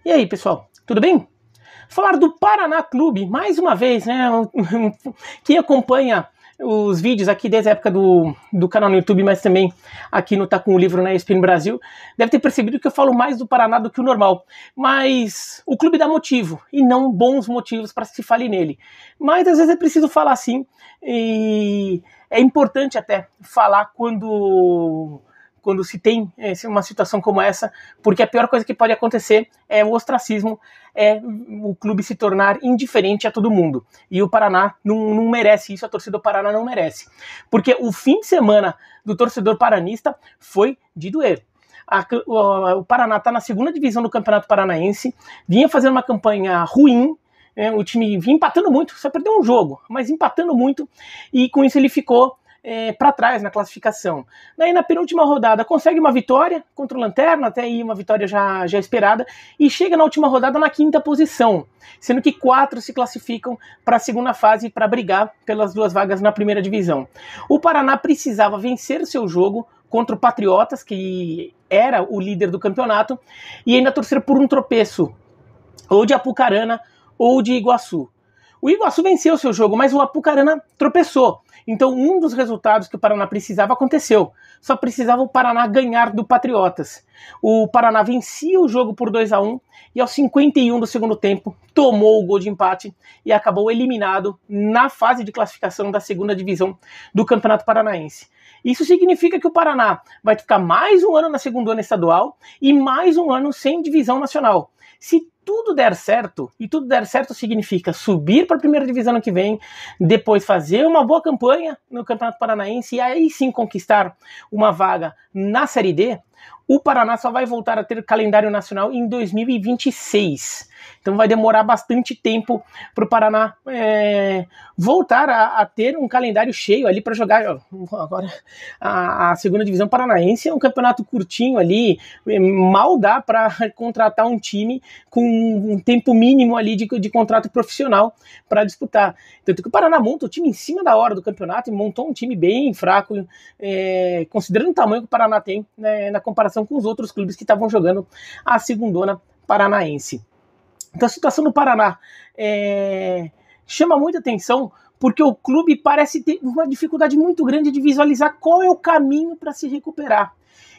E aí, pessoal, tudo bem? Falar do Paraná Clube, mais uma vez, né? Quem acompanha os vídeos aqui desde a época do canal no YouTube, mas também aqui no Tá Com o Livro na ESPN Brasil, deve ter percebido que eu falo mais do Paraná do que o normal. Mas o clube dá motivo, e não bons motivos para se falar nele. Mas às vezes é preciso falar sim, e é importante até falar quando se tem uma situação como essa, porque a pior coisa que pode acontecer é o ostracismo, é o clube se tornar indiferente a todo mundo. E o Paraná não merece isso, a torcida do Paraná não merece. Porque o fim de semana do torcedor paranista foi de doer. O Paraná está na segunda divisão do Campeonato Paranaense, vinha fazendo uma campanha ruim, o time vinha empatando muito, só perdeu um jogo, mas empatando muito, e com isso ele ficou para trás na classificação. Daí na penúltima rodada consegue uma vitória contra o Lanterna, até aí uma vitória já esperada, e chega na última rodada na quinta posição, sendo que 4 se classificam para a segunda fase para brigar pelas 2 vagas na primeira divisão. O Paraná precisava vencer seu jogo contra o Patriotas, que era o líder do campeonato, e ainda torcer por um tropeço, ou de Apucarana ou de Iguaçu. O Iguaçu venceu seu jogo, mas o Apucarana tropeçou. Então um dos resultados que o Paraná precisava aconteceu. Só precisava o Paraná ganhar do Patriotas. O Paraná vencia o jogo por 2-1 e aos 51 do segundo tempo tomou o gol de empate e acabou eliminado na fase de classificação da segunda divisão do Campeonato Paranaense. Isso significa que o Paraná vai ficar mais um ano na segunda ano estadual e mais um ano sem divisão nacional. Se tudo der certo, e tudo der certo significa subir para a primeira divisão no que vem, depois fazer uma boa campanha no Campeonato Paranaense e aí sim conquistar uma vaga na Série D, o Paraná só vai voltar a ter calendário nacional em 2026. Então vai demorar bastante tempo para o Paraná voltar a ter um calendário cheio ali para jogar. Agora a segunda divisão paranaense é um campeonato curtinho ali, mal dá para contratar um time com um tempo mínimo ali de contrato profissional para disputar. Tanto que o Paraná monta o time em cima da hora do campeonato e montou um time bem fraco, considerando o tamanho que o Paraná tem, né, na comparação com os outros clubes que estavam jogando a segundona paranaense. Então a situação do Paraná chama muita atenção porque o clube parece ter uma dificuldade muito grande de visualizar qual é o caminho para se recuperar.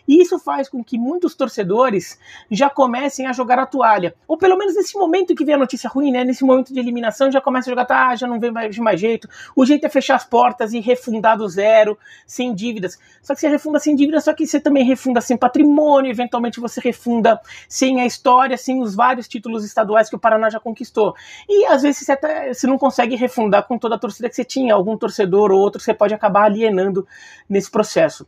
E isso faz com que muitos torcedores já comecem a jogar a toalha. Ou pelo menos nesse momento que vem a notícia ruim, né? Nesse momento de eliminação, já começa a jogar, já não vem mais jeito. O jeito é fechar as portas e refundar do zero, sem dívidas. Só que você refunda sem dívidas, só que você também refunda sem patrimônio, eventualmente você refunda sem a história, sem os vários títulos estaduais que o Paraná já conquistou. E às vezes você não consegue refundar com toda a torcida que você tinha. Algum torcedor ou outro você pode acabar alienando nesse processo.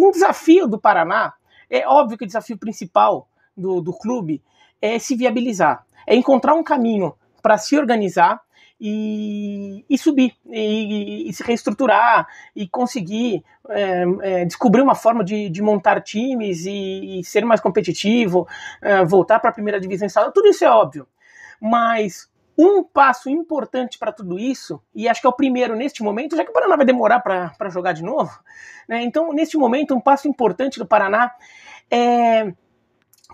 Um desafio do Paraná, é óbvio que o desafio principal do clube é se viabilizar, é encontrar um caminho para se organizar e subir, e se reestruturar, e conseguir descobrir uma forma de montar times e ser mais competitivo, voltar para a primeira divisão estadual. Tudo isso é óbvio, mas um passo importante para tudo isso, e acho que é o primeiro neste momento, já que o Paraná vai demorar para jogar de novo, né? Então, neste momento, um passo importante do Paraná é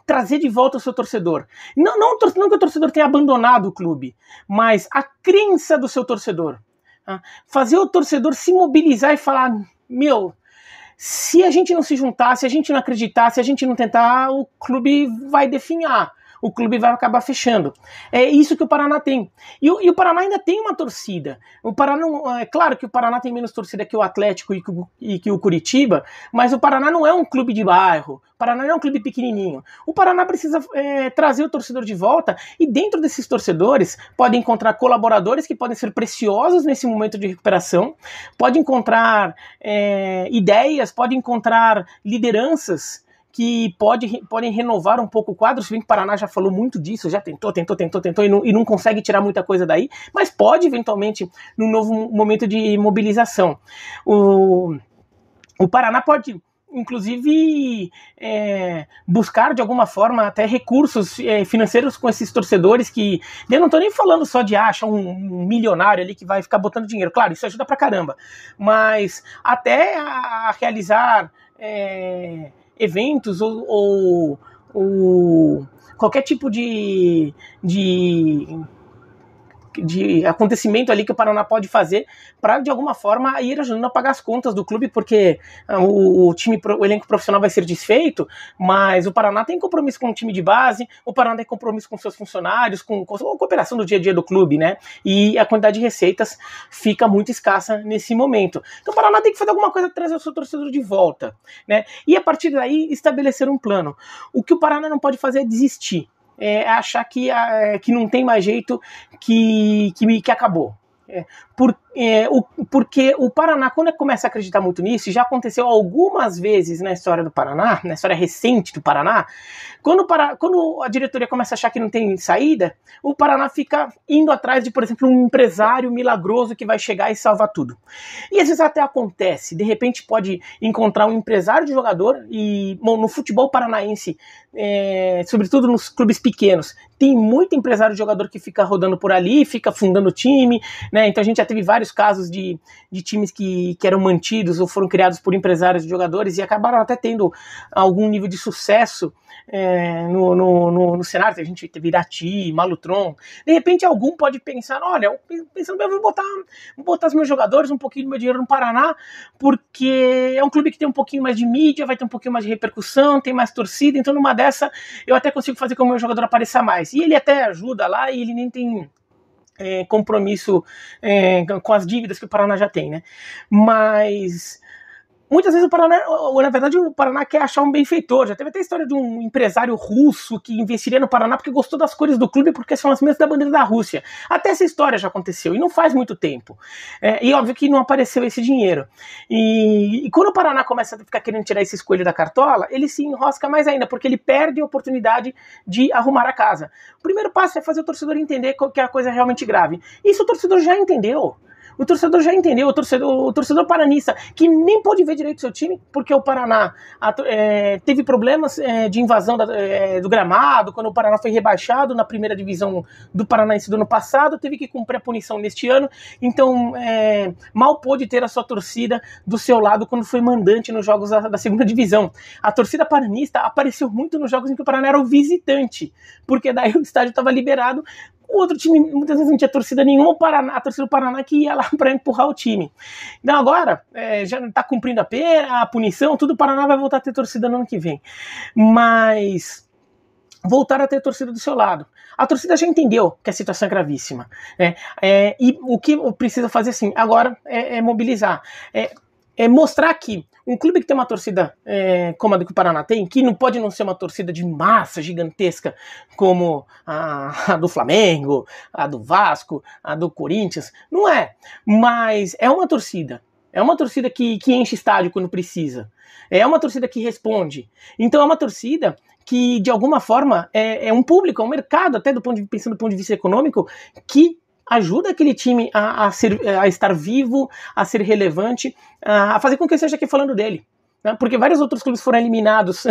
trazer de volta o seu torcedor. Não que o torcedor tenha abandonado o clube, mas a crença do seu torcedor. Tá? Fazer o torcedor se mobilizar e falar, se a gente não se juntar, se a gente não acreditar, se a gente não tentar, o clube vai definhar. O clube vai acabar fechando. É isso que o Paraná tem. E o Paraná ainda tem uma torcida. O Paraná é claro que o Paraná tem menos torcida que o Atlético e que o Curitiba, mas o Paraná não é um clube de bairro. O Paraná não é um clube pequenininho. O Paraná precisa trazer o torcedor de volta, e dentro desses torcedores pode encontrar colaboradores que podem ser preciosos nesse momento de recuperação, pode encontrar ideias, pode encontrar lideranças que podem renovar um pouco o quadro, se bem que o Paraná já falou muito disso, já tentou e não consegue tirar muita coisa daí, mas pode eventualmente num novo momento de mobilização. O Paraná pode inclusive buscar de alguma forma até recursos financeiros com esses torcedores, que eu não estou nem falando só de achar um milionário ali que vai ficar botando dinheiro, claro, isso ajuda pra caramba, mas até a realizar eventos ou qualquer tipo de acontecimento ali que o Paraná pode fazer para, de alguma forma, ir ajudando a pagar as contas do clube, porque o elenco profissional vai ser desfeito, mas o Paraná tem compromisso com o time de base, o Paraná tem compromisso com seus funcionários, com a cooperação do dia a dia do clube, né? E a quantidade de receitas fica muito escassa nesse momento. Então o Paraná tem que fazer alguma coisa para trazer o seu torcedor de volta, né? E a partir daí estabelecer um plano. O que o Paraná não pode fazer é desistir. Achar que não tem mais jeito, que acabou. Porque o Paraná, quando começa a acreditar muito nisso, já aconteceu algumas vezes na história do Paraná, na história recente do Paraná, quando a diretoria começa a achar que não tem saída, o Paraná fica indo atrás de, por exemplo, um empresário milagroso que vai chegar e salvar tudo. E às vezes até acontece, de repente pode encontrar um empresário de jogador, e bom, no futebol paranaense, sobretudo nos clubes pequenos, tem muito empresário de jogador que fica rodando por ali, fica fundando time, né? Então a gente já teve vários casos de times que eram mantidos ou foram criados por empresários de jogadores e acabaram até tendo algum nível de sucesso no cenário. A gente teve Irati, Malutron. De repente algum pode pensar, olha, pensando bem, eu vou botar os meus jogadores, um pouquinho do meu dinheiro no Paraná, porque é um clube que tem um pouquinho mais de mídia, vai ter um pouquinho mais de repercussão, tem mais torcida, então numa dessa eu até consigo fazer com que o meu jogador apareça mais. E ele até ajuda lá e ele nem tem compromisso com as dívidas que o Paraná já tem, né? Mas muitas vezes o Paraná, ou na verdade o Paraná quer achar um benfeitor. Já teve até a história de um empresário russo que investiria no Paraná porque gostou das cores do clube, porque são as mesmas da bandeira da Rússia. Até essa história já aconteceu, e não faz muito tempo. E óbvio que não apareceu esse dinheiro. E quando o Paraná começa a ficar querendo tirar esse coelho da cartola, ele se enrosca mais ainda, porque ele perde a oportunidade de arrumar a casa. O primeiro passo é fazer o torcedor entender que a coisa é realmente grave. Isso o torcedor já entendeu. O torcedor já entendeu, o torcedor paranista, que nem pôde ver direito seu time, porque o Paraná teve problemas de invasão do gramado, quando o Paraná foi rebaixado na primeira divisão do Paranaense do ano passado, teve que cumprir a punição neste ano, então mal pôde ter a sua torcida do seu lado quando foi mandante nos jogos da segunda divisão. A torcida paranista apareceu muito nos jogos em que o Paraná era o visitante, porque daí o estádio estava liberado. O outro time, muitas vezes não tinha torcida nenhuma, a torcida do Paraná que ia lá para empurrar o time. Então agora, já está cumprindo a pena, a punição, tudo, o Paraná vai voltar a ter torcida no ano que vem. Mas voltar a ter torcida do seu lado. A torcida já entendeu que a situação é gravíssima. E o que precisa fazer, assim, agora é mobilizar. Mostrar que um clube que tem uma torcida como a do que o Paraná tem, que não pode não ser uma torcida de massa gigantesca como a do Flamengo, a do Vasco, a do Corinthians, não é. Mas é uma torcida. É uma torcida que enche estádio quando precisa. É uma torcida que responde. Então é uma torcida que, de alguma forma, é um público, é um mercado, até pensando do ponto de vista econômico, que ajuda aquele time a estar vivo, a ser relevante, a fazer com que eu esteja aqui falando dele. Né? Porque vários outros clubes foram eliminados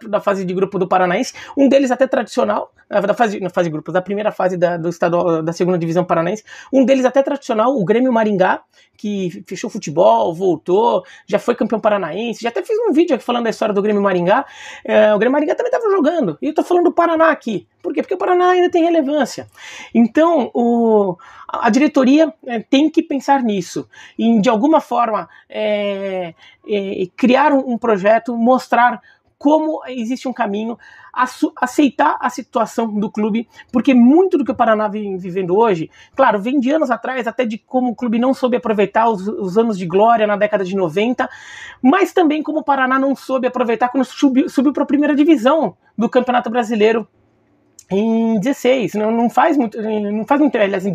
da fase de grupo do Paranaense, um deles até tradicional, na fase de grupos, da primeira fase do estadual, da segunda divisão paranaense, um deles até tradicional, o Grêmio Maringá, que fechou futebol, voltou, já foi campeão paranaense, já até fiz um vídeo aqui falando da história do Grêmio Maringá. O Grêmio Maringá também estava jogando, e eu estou falando do Paraná aqui. Por quê? Porque o Paraná ainda tem relevância. Então, a diretoria tem que pensar nisso, em, de alguma forma, criar um projeto, mostrar como existe um caminho, aceitar a situação do clube, porque muito do que o Paraná vem vivendo hoje, claro, vem de anos atrás, até de como o clube não soube aproveitar os anos de glória na década de 90, mas também como o Paraná não soube aproveitar quando subiu para a primeira divisão do Campeonato Brasileiro em 16, não faz muito, aliás,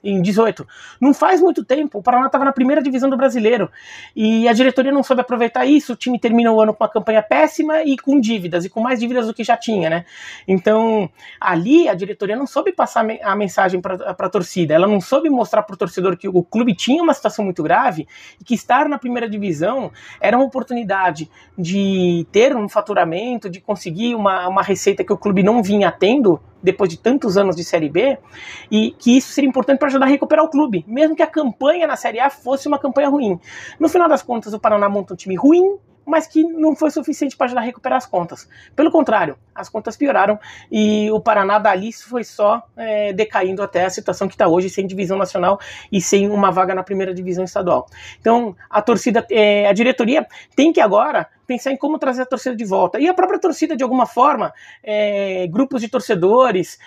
em 18. Não faz muito tempo, o Paraná estava na primeira divisão do Brasileiro e a diretoria não soube aproveitar isso, o time termina o ano com uma campanha péssima e com dívidas, e com mais dívidas do que já tinha, né? Então, ali a diretoria não soube passar a mensagem para a torcida, ela não soube mostrar para o torcedor que o clube tinha uma situação muito grave e que estar na primeira divisão era uma oportunidade de ter um faturamento, de conseguir uma receita que o clube não vinha tendo depois de tantos anos de Série B, e que isso seria importante para ajudar a recuperar o clube, mesmo que a campanha na Série A fosse uma campanha ruim. No final das contas, o Paraná monta um time ruim, mas que não foi suficiente para ajudar a recuperar as contas. Pelo contrário, as contas pioraram e o Paraná dali foi só decaindo até a situação que está hoje, sem divisão nacional e sem uma vaga na primeira divisão estadual. Então, a torcida, a diretoria tem que agora pensar em como trazer a torcida de volta. E a própria torcida, de alguma forma, grupos de torcedores,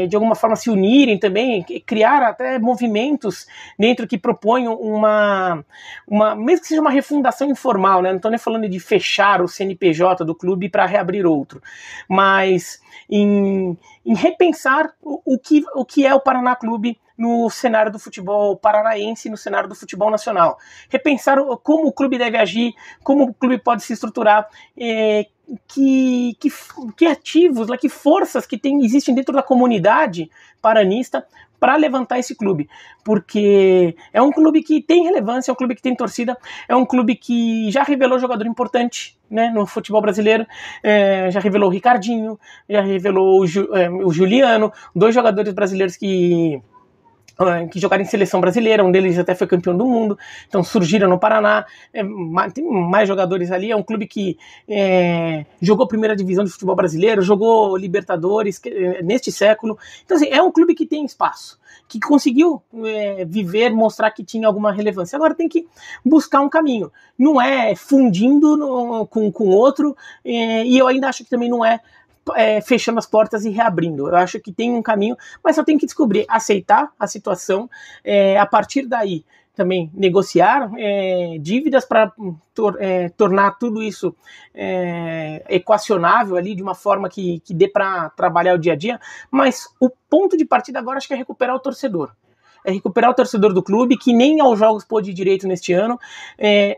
de alguma forma se unirem também, criar até movimentos dentro que proponham uma mesmo que seja uma refundação informal, né? Não estou nem falando de fechar o CNPJ do clube para reabrir outro, mas em repensar o que é o Paraná Clube no cenário do futebol paranaense, no cenário do futebol nacional. Repensar como o clube deve agir, como o clube pode se estruturar, que ativos, que forças que existem dentro da comunidade paranista para levantar esse clube, porque é um clube que tem relevância, é um clube que tem torcida, é um clube que já revelou jogador importante, né, no futebol brasileiro, já revelou o Ricardinho, já revelou o Juliano, 2 jogadores brasileiros que jogaram em seleção brasileira, um deles até foi campeão do mundo, então surgiram no Paraná, tem mais jogadores ali, é um clube que jogou primeira divisão de futebol brasileiro, jogou Libertadores neste século, então assim, é um clube que tem espaço, que conseguiu viver, mostrar que tinha alguma relevância. Agora tem que buscar um caminho, não é fundindo com outro, e eu ainda acho que também não é fechando as portas e reabrindo. Eu acho que tem um caminho, mas só tem que descobrir, aceitar a situação, a partir daí também negociar dívidas para tornar tudo isso equacionável ali de uma forma que dê para trabalhar o dia a dia, mas o ponto de partida agora acho que é recuperar o torcedor. É recuperar o torcedor do clube, que nem aos jogos pôde ir direito neste ano,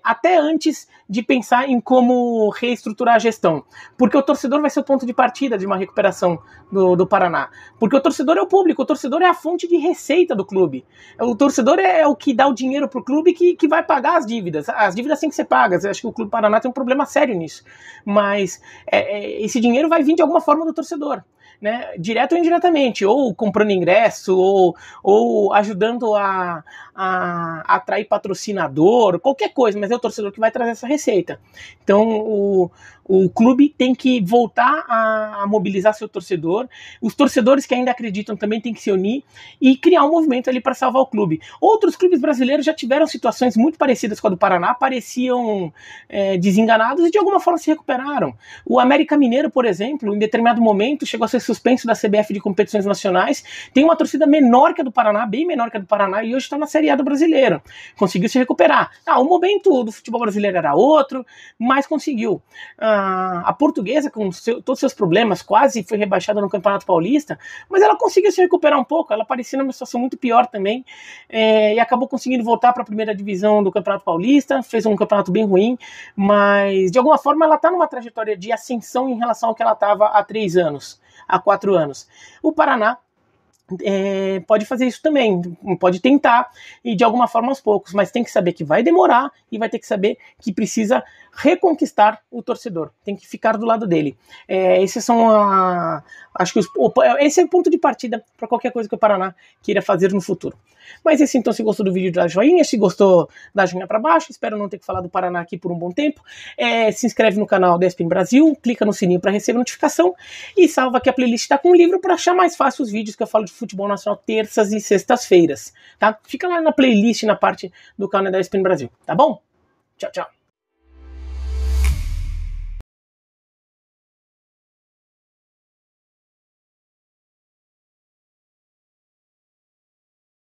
até antes de pensar em como reestruturar a gestão. Porque o torcedor vai ser o ponto de partida de uma recuperação do Paraná. Porque o torcedor é o público, o torcedor é a fonte de receita do clube. O torcedor é o que dá o dinheiro para o clube que vai pagar as dívidas. As dívidas têm que ser pagas. Eu acho que o Clube Paraná tem um problema sério nisso. Mas esse dinheiro vai vir de alguma forma do torcedor, né, direto ou indiretamente, ou comprando ingresso, ou ajudando a atrair patrocinador, qualquer coisa, mas é o torcedor que vai trazer essa receita. Então o clube tem que voltar a mobilizar seu torcedor, os torcedores que ainda acreditam também têm que se unir e criar um movimento ali para salvar o clube. Outros clubes brasileiros já tiveram situações muito parecidas com a do Paraná, pareciam desenganados e de alguma forma se recuperaram. O América Mineiro, por exemplo, em determinado momento chegou a ser suspenso da CBF de competições nacionais, tem uma torcida menor que a do Paraná, bem menor que a do Paraná, e hoje está na Série A do Brasileiro. Conseguiu se recuperar. O momento do futebol brasileiro era outro, mas conseguiu. A Portuguesa, com todos os seus problemas, quase foi rebaixada no Campeonato Paulista, mas ela conseguiu se recuperar um pouco, ela parecia numa situação muito pior também, e acabou conseguindo voltar para a primeira divisão do Campeonato Paulista, fez um campeonato bem ruim, mas de alguma forma ela está numa trajetória de ascensão em relação ao que ela estava há 3 anos, há 4 anos. O Paraná pode fazer isso também, pode tentar, e de alguma forma aos poucos, mas tem que saber que vai demorar e vai ter que saber que precisa reconquistar o torcedor, tem que ficar do lado dele. Esses são acho que esse é o ponto de partida para qualquer coisa que o Paraná queira fazer no futuro. Mas esse então, se gostou do vídeo, dá joinha, se gostou, dá joinha para baixo, espero não ter que falar do Paraná aqui por um bom tempo, se inscreve no canal da ESPN Brasil, clica no sininho para receber notificação e salva aqui a playlist tá com o livro para achar mais fácil os vídeos que eu falo de futebol nacional terças e sextas-feiras, tá? Fica lá na playlist, na parte do canal da ESPN Brasil, tá bom? Tchau, tchau.